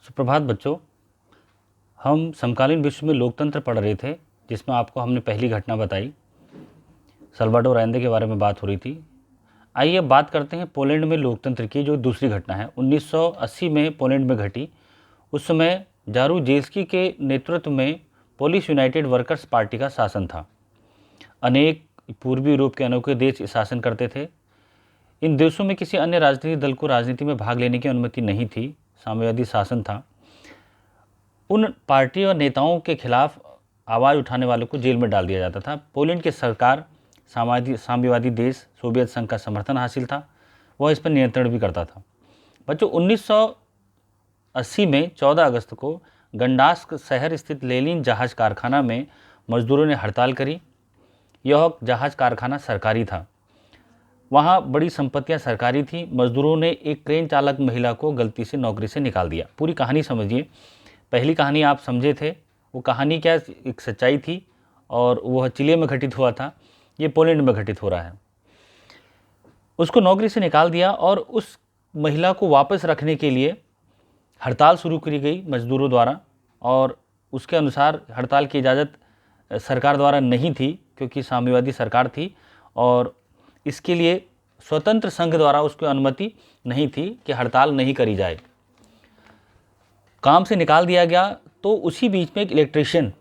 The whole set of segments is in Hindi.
सुप्रभात बच्चों। हम समकालीन विश्व में लोकतंत्र पढ़ रहे थे, जिसमें आपको हमने पहली घटना बताई, सल्वाडोर अलेंदे के बारे में बात हो रही थी। आइए अब बात करते हैं पोलैंड में लोकतंत्र की, जो दूसरी घटना है 1980 में पोलैंड में घटी। उस समय जारूजेल्स्की के नेतृत्व में पोलिश यूनाइटेड वर्कर्स पार्टी का शासन था। अनेक पूर्वी यूरोप के अनोखे देश शासन करते थे। इन देशों में किसी अन्य राजनीतिक दल को राजनीति में भाग लेने की अनुमति नहीं थी, साम्यवादी शासन था। उन पार्टी और नेताओं के खिलाफ आवाज़ उठाने वालों को जेल में डाल दिया जाता था। पोलैंड की सरकार साम्यवादी देश सोवियत संघ का समर्थन हासिल था, वह इस पर नियंत्रण भी करता था। बच्चों 1980 में 14 अगस्त को गंडास्क शहर स्थित लेनिन जहाज कारखाना में मजदूरों ने हड़ताल करी। यह जहाज कारखाना सरकारी था, वहाँ बड़ी संपत्तियाँ सरकारी थी। मजदूरों ने एक क्रेन चालक महिला को गलती से नौकरी से निकाल दिया। पूरी कहानी समझिए। पहली कहानी आप समझे थे, वो कहानी क्या एक सच्चाई थी और वह चिले में घटित हुआ था, ये पोलैंड में घटित हो रहा है। उसको नौकरी से निकाल दिया और उस महिला को वापस रखने के लिए हड़ताल शुरू की गई मजदूरों द्वारा, और उसके अनुसार हड़ताल की इजाज़त सरकार द्वारा नहीं थी, क्योंकि साम्यवादी सरकार थी और इसके लिए स्वतंत्र संघ द्वारा उसकी अनुमति नहीं थी कि हड़ताल नहीं करी जाए। काम से निकाल दिया गया। तो उसी बीच में एक इलेक्ट्रीशियन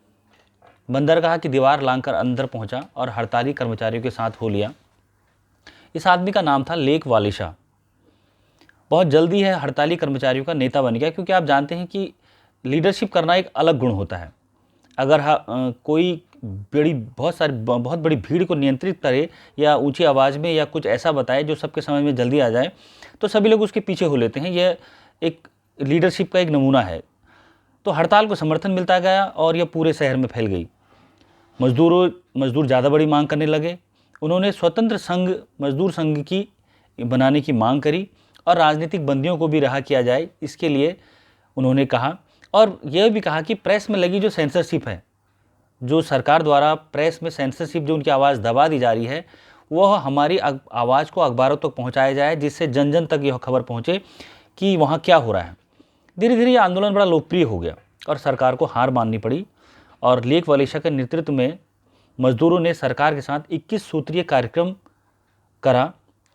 बंदरगाह की दीवार लांघकर अंदर पहुंचा और हड़ताली कर्मचारियों के साथ हो लिया। इस आदमी का नाम था लेक वालेशा। बहुत जल्दी है हड़ताली कर्मचारियों का नेता बन गया, क्योंकि आप जानते हैं कि लीडरशिप करना एक अलग गुण होता है। अगर कोई बहुत बड़ी भीड़ को नियंत्रित करे या ऊंची आवाज़ में या कुछ ऐसा बताए जो सबके समझ में जल्दी आ जाए, तो सभी लोग उसके पीछे हो लेते हैं। यह एक लीडरशिप का एक नमूना है। तो हड़ताल को समर्थन मिलता गया और यह पूरे शहर में फैल गई। मजदूर ज़्यादा बड़ी मांग करने लगे। उन्होंने स्वतंत्र संघ, मजदूर संघ की बनाने की मांग करी और राजनीतिक बंदियों को भी रहा किया जाए, इसके लिए उन्होंने कहा। और यह भी कहा कि प्रेस में लगी जो सेंसरशिप है, जो सरकार द्वारा प्रेस में सेंसरशिप, जो उनकी आवाज़ दबा दी जा रही है, वह हमारी आवाज़ को अखबारों तक पहुँचाया जाए, जिससे जन जन तक यह खबर पहुँचे कि वहाँ क्या हो रहा है। धीरे धीरे ये आंदोलन बड़ा लोकप्रिय हो गया और सरकार को हार माननी पड़ी। और लेक वालेशा के नेतृत्व में मजदूरों ने सरकार के साथ 21 सूत्रीय कार्यक्रम करा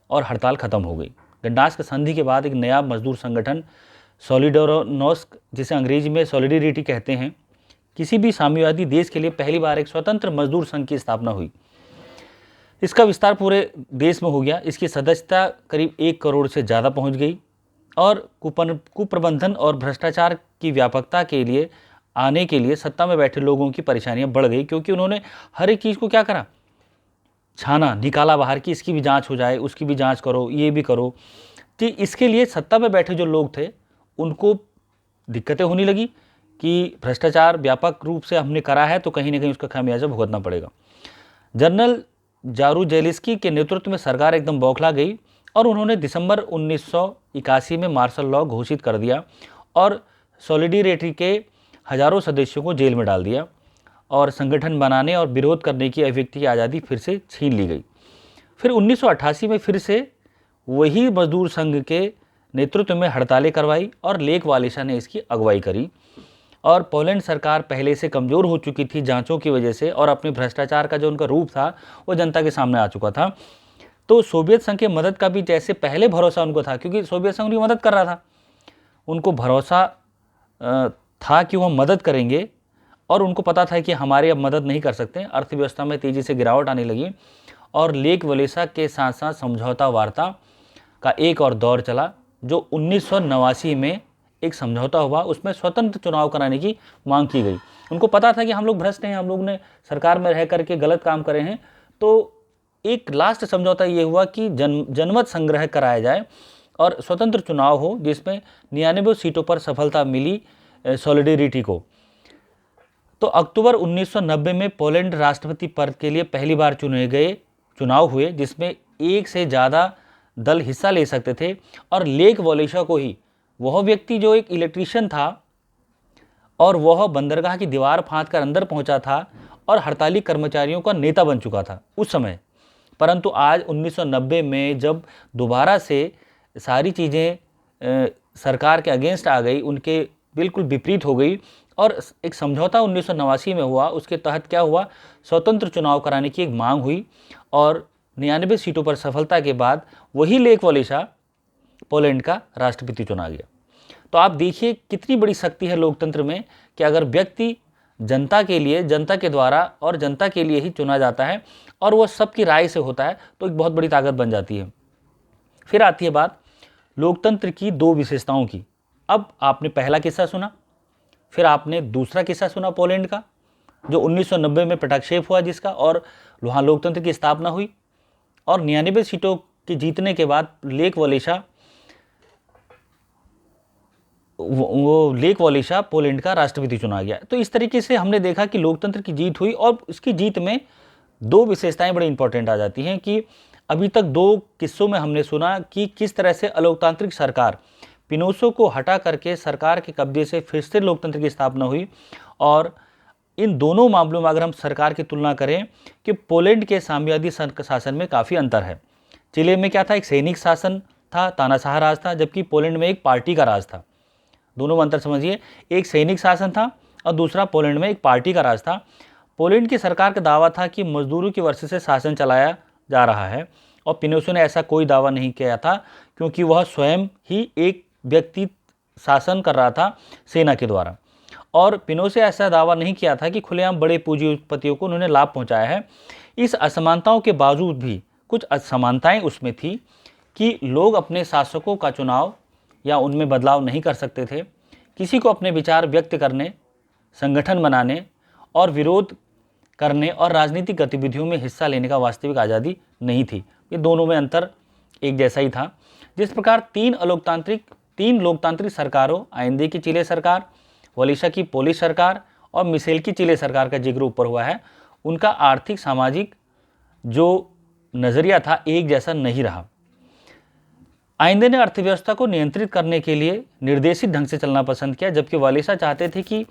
और हड़ताल खत्म हो गई। गंडास्क संधि के बाद एक नया मजदूर संगठन सोलिडारनोस्क, जिसे अंग्रेजी में सॉलिडेरिटी कहते हैं, किसी भी साम्यवादी देश के लिए पहली बार एक स्वतंत्र मजदूर संघ की स्थापना हुई। इसका विस्तार पूरे देश में हो गया। इसकी सदस्यता करीब 1 करोड़ से ज़्यादा पहुंच गई और कुप्रबंधन और भ्रष्टाचार की व्यापकता के लिए आने के लिए सत्ता में बैठे लोगों की परेशानियां बढ़ गई, क्योंकि उन्होंने हर एक चीज़ को क्या करा, छाना, निकाला बाहर की इसकी भी जांच हो जाए, उसकी भी जांच करो, ये भी करो। तो इसके लिए सत्ता में बैठे जो लोग थे उनको दिक्कतें होने लगी कि भ्रष्टाचार व्यापक रूप से हमने करा है, तो कहीं ना कहीं उसका खामियाजा भुगतना पड़ेगा। जनरल जारूजेल्स्की के नेतृत्व में सरकार एकदम बौखला गई और उन्होंने दिसंबर 1981 में मार्शल लॉ घोषित कर दिया और सॉलिडेरिटी के हजारों सदस्यों को जेल में डाल दिया और संगठन बनाने और विरोध करने की अभिव्यक्ति की आज़ादी फिर से छीन ली गई। फिर 1988 में फिर से वही मजदूर संघ के नेतृत्व में हड़तालें करवाई और लेक वालेशा ने इसकी अगुवाई करी। और पोलैंड सरकार पहले से कमज़ोर हो चुकी थी जांचों की वजह से, और अपने भ्रष्टाचार का जो उनका रूप था वो जनता के सामने आ चुका था। तो सोवियत संघ की मदद का भी जैसे पहले भरोसा उनको था, क्योंकि सोवियत संघ उनकी मदद कर रहा था, उनको भरोसा था कि वह मदद करेंगे, और उनको पता था कि हमारे अब मदद नहीं कर सकते। अर्थव्यवस्था में तेज़ी से गिरावट आने लगी और लेक वालेशा के साथ साथ समझौता वार्ता का एक और दौर चला, जो 1989 में एक समझौता हुआ। उसमें स्वतंत्र चुनाव कराने की मांग की गई। उनको पता था कि हम लोग भ्रष्ट हैं, हम लोग ने सरकार में रह करके गलत काम करे हैं। तो एक लास्ट समझौता ये हुआ कि जनमत संग्रह कराया जाए और स्वतंत्र चुनाव हो, जिसमें 99 सीटों पर सफलता मिली सॉलिडेरिटी को। तो अक्टूबर 1990 में पोलैंड राष्ट्रपति पद के लिए पहली बार चुनाव हुए, जिसमें एक से ज़्यादा दल हिस्सा ले सकते थे। और लेक वालेशा को ही, वह व्यक्ति जो एक इलेक्ट्रीशियन था और वह बंदरगाह की दीवार फांदकर अंदर पहुंचा था और हड़ताली कर्मचारियों का नेता बन चुका था उस समय। परंतु आज 1990 में जब दोबारा से सारी चीज़ें सरकार के अगेंस्ट आ गई, उनके बिल्कुल विपरीत हो गई और एक समझौता 1989 में हुआ। उसके तहत क्या हुआ, स्वतंत्र चुनाव कराने की एक मांग हुई और 99 सीटों पर सफलता के बाद वही लेक वालेसा पोलैंड का राष्ट्रपति चुना गया। तो आप देखिए कितनी बड़ी शक्ति है लोकतंत्र में कि अगर व्यक्ति जनता के लिए, जनता के द्वारा और जनता के लिए ही चुना जाता है और वह सबकी राय से होता है तो एक बहुत बड़ी ताकत बन जाती है। फिर आती है बात लोकतंत्र की दो विशेषताओं की। अब आपने पहला किस्सा सुना, फिर आपने दूसरा किस्सा सुना पोलैंड का जो 1990 में पटाक्षेप हुआ जिसका, और वहाँ लोकतंत्र की स्थापना हुई और 99 सीटों के जीतने के बाद लेक वालेसा पोलैंड का राष्ट्रपति चुना गया। तो इस तरीके से हमने देखा कि लोकतंत्र की जीत हुई और उसकी जीत में दो विशेषताएं बड़ी इंपॉर्टेंट आ जाती हैं कि अभी तक दो किस्सों में हमने सुना कि किस तरह से अलोकतांत्रिक सरकार पिनोशो को हटा करके सरकार के कब्जे से फिर से लोकतंत्र की स्थापना हुई। और इन दोनों मामलों में अगर हम सरकार की तुलना करें कि पोलैंड के साम्यवादी शासन में काफ़ी अंतर है। चिले में क्या था, एक सैनिक शासन था, तानाशाह राज था, जबकि पोलैंड में एक पार्टी का राज था। दोनों में अंतर समझिए, एक सैनिक शासन था और दूसरा पोलैंड में एक पार्टी का राज था। पोलैंड की सरकार का दावा था कि मजदूरों की वर्षे से शासन चलाया जा रहा है और पिनोशे ने ऐसा कोई दावा नहीं किया था क्योंकि वह स्वयं ही एक व्यक्ति शासन कर रहा था सेना के द्वारा। और पिनोशे ऐसा दावा नहीं किया था कि खुलेआम बड़े पूंजीपतियों को उन्होंने लाभ पहुंचाया है। इस असमानताओं के बावजूद भी कुछ असमानताएं उसमें थी कि लोग अपने शासकों का चुनाव या उनमें बदलाव नहीं कर सकते थे। किसी को अपने विचार व्यक्त करने, संगठन बनाने और विरोध करने और राजनीतिक गतिविधियों में हिस्सा लेने का वास्तविक आज़ादी नहीं थी। ये दोनों में अंतर एक जैसा ही था। जिस प्रकार तीन लोकतांत्रिक सरकारों, आइंदे की चिले सरकार, वालेसा की पोलिश सरकार और मिशेल की चिले सरकार का जिक्र ऊपर हुआ है, उनका आर्थिक सामाजिक जो नज़रिया था एक जैसा नहीं रहा। आइंदे ने अर्थव्यवस्था को नियंत्रित करने के लिए निर्देशित ढंग से चलना पसंद किया, जबकि वालेसा चाहते थे कि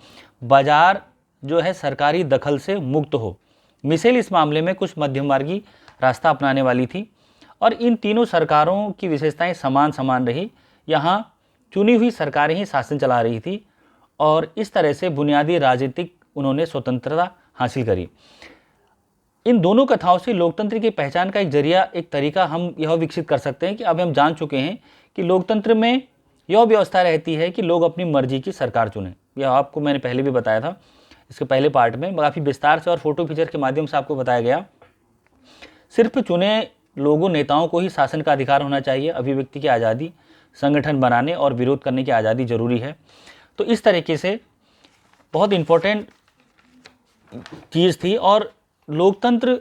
बाजार जो है सरकारी दखल से मुक्त हो। मिशेल इस मामले में कुछ मध्यमार्गी रास्ता अपनाने वाली थी और इन तीनों सरकारों की विशेषताएं समान रही। यहाँ चुनी हुई सरकारें ही शासन चला रही थी और इस तरह से बुनियादी राजनीतिक उन्होंने स्वतंत्रता हासिल करी। इन दोनों कथाओं से लोकतंत्र की पहचान का एक जरिया, एक तरीका हम यह विकसित कर सकते हैं कि अब हम जान चुके हैं कि लोकतंत्र में यह व्यवस्था रहती है कि लोग अपनी मर्जी की सरकार चुनें। यह आपको मैंने पहले भी बताया था, इसके पहले पार्ट में काफ़ी विस्तार से और फोटो फीचर के माध्यम से आपको बताया गया। सिर्फ चुने लोगों, नेताओं को ही शासन का अधिकार होना चाहिए। अभिव्यक्ति की आज़ादी, संगठन बनाने और विरोध करने की आज़ादी जरूरी है। तो इस तरीके से बहुत इम्पोर्टेंट चीज़ थी। और लोकतंत्र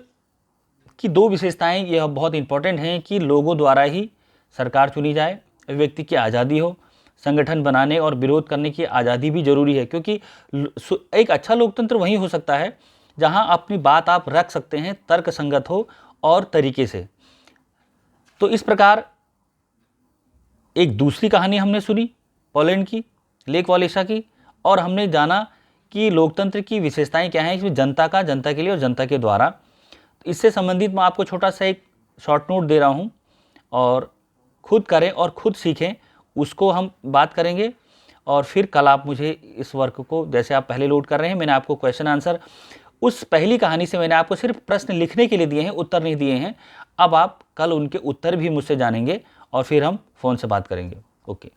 की दो विशेषताएं यह बहुत इंपॉर्टेंट हैं कि लोगों द्वारा ही सरकार चुनी जाए, अभिव्यक्ति की आज़ादी हो, संगठन बनाने और विरोध करने की आज़ादी भी जरूरी है, क्योंकि एक अच्छा लोकतंत्र वहीं हो सकता है जहां अपनी बात आप रख सकते हैं, तर्क संगत हो और तरीके से। तो इस प्रकार एक दूसरी कहानी हमने सुनी पोलैंड की, लेक वालेसा की, और हमने जाना कि लोकतंत्र की विशेषताएं क्या हैं, इसमें जनता के लिए और जनता के द्वारा। इससे संबंधित मैं आपको छोटा सा एक शॉर्ट नोट दे रहा हूं और खुद करें और खुद सीखें, उसको हम बात करेंगे। और फिर कल आप मुझे इस वर्क को, जैसे आप पहले लोड कर रहे हैं, मैंने आपको क्वेश्चन आंसर उस पहली कहानी से मैंने आपको सिर्फ प्रश्न लिखने के लिए दिए हैं, उत्तर नहीं दिए हैं। अब आप कल उनके उत्तर भी मुझसे जानेंगे और फिर हम फ़ोन से बात करेंगे। ओके।